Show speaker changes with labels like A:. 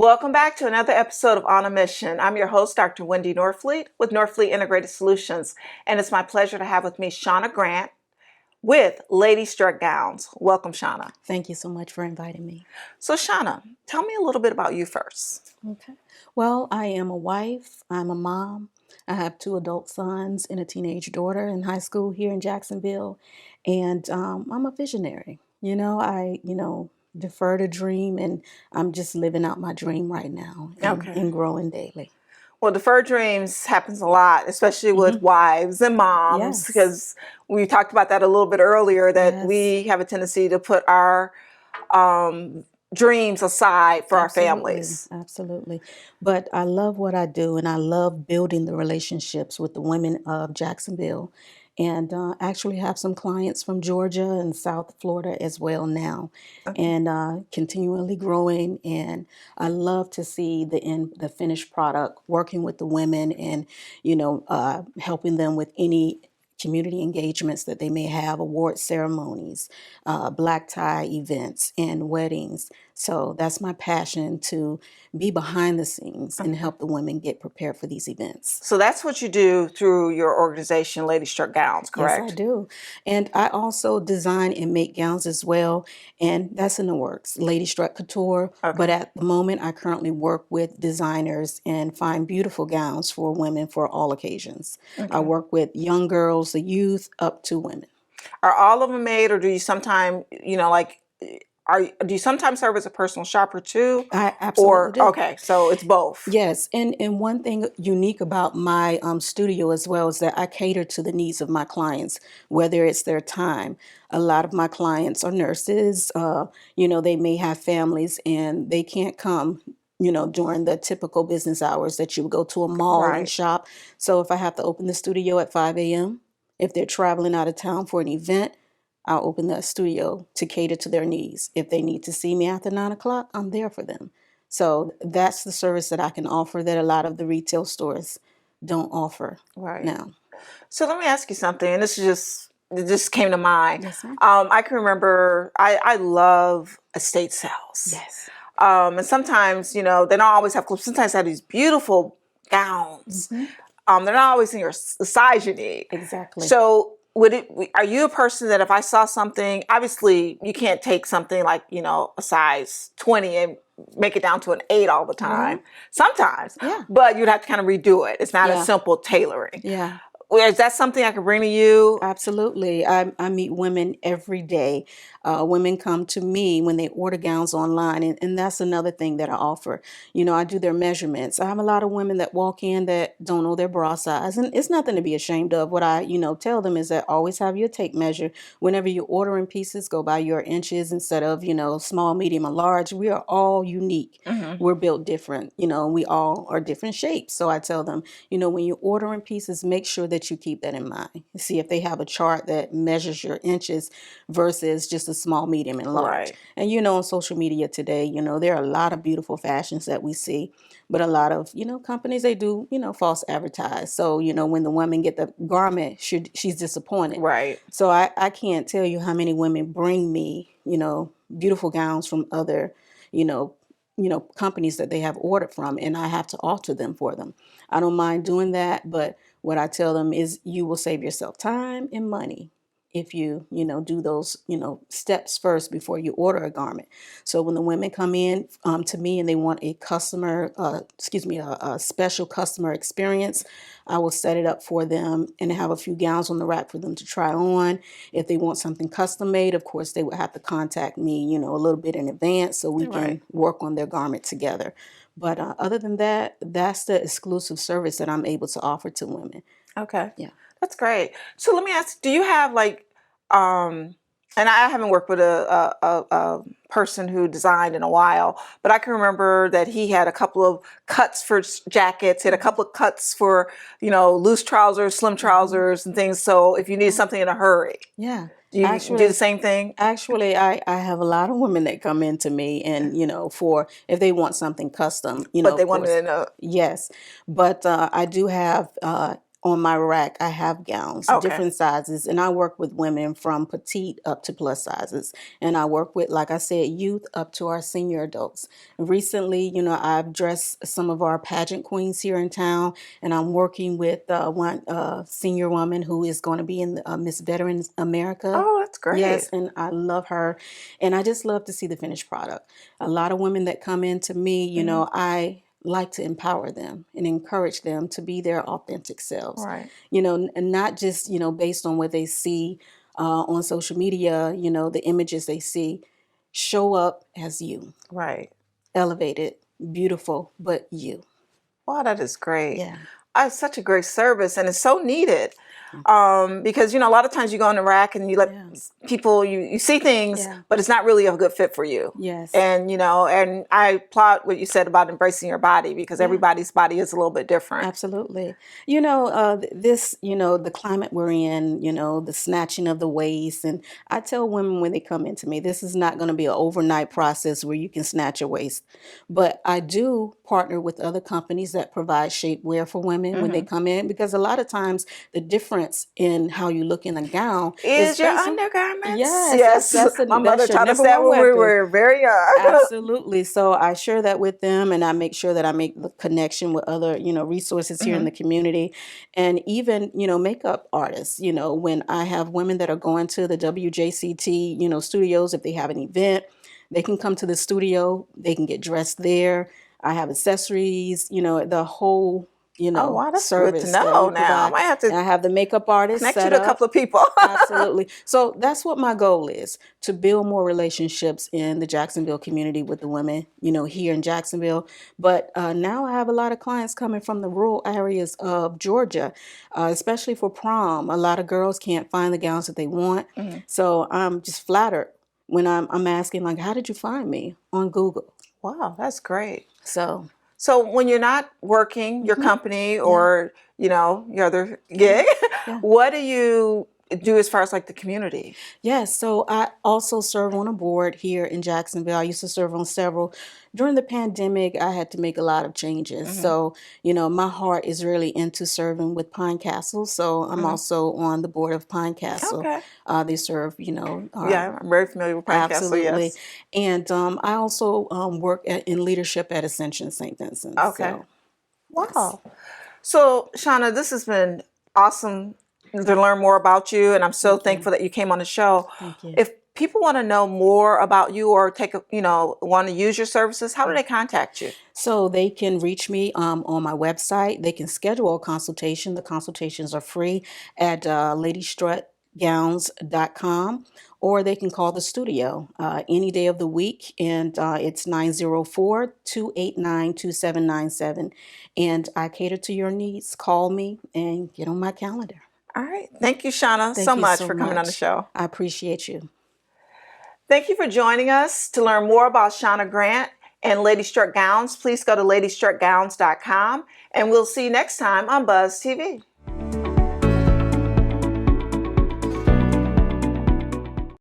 A: Welcome back to another episode of On a Mission. I'm your host, Dr. Wendy Norfleet with Norfleet Integrated Solutions, and it's my pleasure to have with me Shawna Grant with Lady Strut Gowns. Welcome, Shawna.
B: Thank you so much for inviting me.
A: So, Shawna, tell me a little bit about you first.
B: Okay. Well, I am a wife. I'm a mom. I have two adult sons and a teenage daughter in high school here in Jacksonville, and I'm a visionary. I defer to dream, and I'm just living out my dream right now and growing daily.
A: Well, deferred dreams happens a lot, especially with wives and moms,
B: Yes.
A: because we talked about that a little bit earlier, that we have a tendency to put our dreams aside for our families.
B: Absolutely. But I love what I do, and I love building the relationships with the women of Jacksonville, and actually have some clients from Georgia and South Florida as well now, and continually growing. And I love to see the finished product, working with the women, and helping them with any community engagements that they may have, award ceremonies, black tie events, and weddings. So that's my passion, to be behind the scenes and help the women get prepared for these events.
A: So that's what you do through your organization, Lady Strut Gowns, correct?
B: Yes, I do. And I also design and make gowns as well. And that's in the works, Lady Strut Couture. But at the moment, I currently work with designers and find beautiful gowns for women for all occasions. I work with young girls, the youth, up to women.
A: Are all of them made, or do you sometimes, do you sometimes serve as a personal shopper too?
B: I absolutely do.
A: Okay, so it's both.
B: Yes, and one thing unique about my studio as well is that I cater to the needs of my clients, whether it's their time. A lot of my clients are nurses. They may have families and they can't come, during the typical business hours that you would go to a mall and shop. So if I have to open the studio at 5 a.m., if they're traveling out of town for an event, I'll open the studio to cater to their needs. If they need to see me after 9 o'clock, I'm there for them. So that's the service that I can offer that a lot of the retail stores don't offer now.
A: So let me ask you something, and it just came to mind.
B: Yes, ma'am.
A: I can remember, I love estate sales.
B: Yes.
A: And sometimes, they don't always have clothes. Sometimes they have these beautiful gowns. They're not always in the size you need.
B: Exactly.
A: So are you a person that if I saw something, obviously you can't take something like, a size 20 and make it down to an 8 all the time. Sometimes.
B: Yeah.
A: But you'd have to kind of redo it. It's not a simple tailoring.
B: Yeah.
A: Is that something I can bring to you?
B: Absolutely. I meet women every day. Women come to me when they order gowns online, and that's another thing that I offer. I do their measurements. I have a lot of women that walk in that don't know their bra size, and it's nothing to be ashamed of. What I, tell them is that always have your tape measure. Whenever you're ordering pieces, go by your inches instead of, small, medium, or large. We are all unique. We're built different. We all are different shapes. So I tell them, when you're ordering pieces, make sure that you keep that in mind. See if they have a chart that measures your inches versus just a small, medium, and large. And on social media today, there are a lot of beautiful fashions that we see, but a lot of, companies, they do, false advertise. So, when the women get the garment, she's disappointed.
A: Right.
B: So I can't tell you how many women bring me, beautiful gowns from other, companies that they have ordered from, and I have to alter them for them. I don't mind doing that, but what I tell them is you will save yourself time and money if you, do those, steps first before you order a garment. So when the women come in to me and they want a special customer experience, I will set it up for them and have a few gowns on the rack for them to try on. If they want something custom made, of course, they would have to contact me, a little bit in advance so we can work on their garment together. But other than that, that's the exclusive service that I'm able to offer to women.
A: Okay.
B: Yeah.
A: That's great. So let me ask, do you have and I haven't worked with a person who designed in a while, but I can remember that he had a couple of cuts for jackets, he had a couple of cuts for, loose trousers, slim trousers and things. So if you need something in a hurry.
B: Yeah.
A: Do you do the same thing?
B: Actually, I have a lot of women that come in to me and, for if they want something custom,
A: But they want to know.
B: Yes. But I do have on my rack, I have gowns,
A: Okay.
B: different sizes, and I work with women from petite up to plus sizes. And I work with, like I said, youth up to our senior adults. Recently, I've dressed some of our pageant queens here in town, and I'm working with one senior woman who is going to be in Miss Veterans America.
A: Oh, that's great.
B: Yes, and I love her. And I just love to see the finished product. A lot of women that come in to me,
A: Mhm.
B: I like to empower them and encourage them to be their authentic selves.
A: Right.
B: And not just, based on what they see on social media, the images they see. Show up as you,
A: Right.
B: elevated, beautiful, but you.
A: Wow, that is great.
B: Yeah.
A: It's such a great service, and it's so needed. Because a lot of times you go on the rack and you let
B: Yes.
A: people, you see things,
B: Yeah.
A: but it's not really a good fit for you.
B: Yes.
A: And I applaud what you said about embracing your body, because
B: Yeah.
A: everybody's body is a little bit different.
B: Absolutely. This, the climate we're in, the snatching of the waist. And I tell women when they come into me, this is not going to be an overnight process where you can snatch a waist. But I do partner with other companies that provide shapewear for women when they
A: Hmm.
B: come in, because a lot of times the difference in how you look in a gown is
A: Is your
B: based on,
A: undergarments?
B: yes,
A: Yes. My mother
B: that's your
A: taught us
B: number
A: that
B: one
A: when we
B: weapon.
A: were very young.
B: Absolutely. So I share that with them, and I make sure that I make the connection with other, resources here in
A: Hmm.
B: the community, and even, makeup artists. When I have women that are going to the WJCT, studios, if they have an event, they can come to the studio, they can get dressed there. I have accessories, the whole,
A: Oh, wow, that's good to
B: service that we
A: know now. I
B: provide.
A: might have
B: And
A: to
B: I have the makeup artist
A: connect you
B: set
A: to a
B: up.
A: couple of people.
B: Absolutely. So that's what my goal is, to build more relationships in the Jacksonville community with the women, here in Jacksonville. But now I have a lot of clients coming from the rural areas of Georgia, especially for prom. A lot of girls can't find the gowns that they want.
A: Mhm.
B: So I'm just flattered when I'm asking, like, how did you find me on Google?
A: Wow, that's great.
B: So,
A: So when you're not working your
B: mhm,
A: company
B: yeah,
A: or, your other
B: yeah,
A: gig,
B: yeah.
A: what do you do as far as like the community?
B: Yes, so I also serve on a board here in Jacksonville. I used to serve on several. During the pandemic, I had to make a lot of changes.
A: Hmm.
B: So, my heart is really into serving with Pine Castle. So I'm
A: Hmm.
B: also on the board of Pine Castle.
A: Okay.
B: They serve,
A: Yeah, I'm very familiar with Pine Castle,
B: absolutely.
A: yes.
B: And I also work in leadership at Ascension St. Vincent.
A: Okay.
B: So, yes.
A: Wow. So, Shawna, this has been awesome to learn more about you, and I'm so
B: Thank you.
A: thankful that you came on the show.
B: Thank you.
A: If people want to know more about you or want to use your services, how do they contact you?
B: So they can reach me on my website. They can schedule a consultation. The consultations are free at ladystrutgowns.com, or they can call the studio any day of the week, and it's 904-289-2797. And I cater to your needs. Call me and get on my calendar.
A: All right. Thank you, Shawna, so
B: Thank you
A: much
B: so
A: for coming on the
B: much.
A: show.
B: I appreciate you.
A: Thank you for joining us. To learn more about Shawna Grant and Lady Strut Gowns, please go to ladystrutgowns.com, and we'll see you next time on Buzz TV.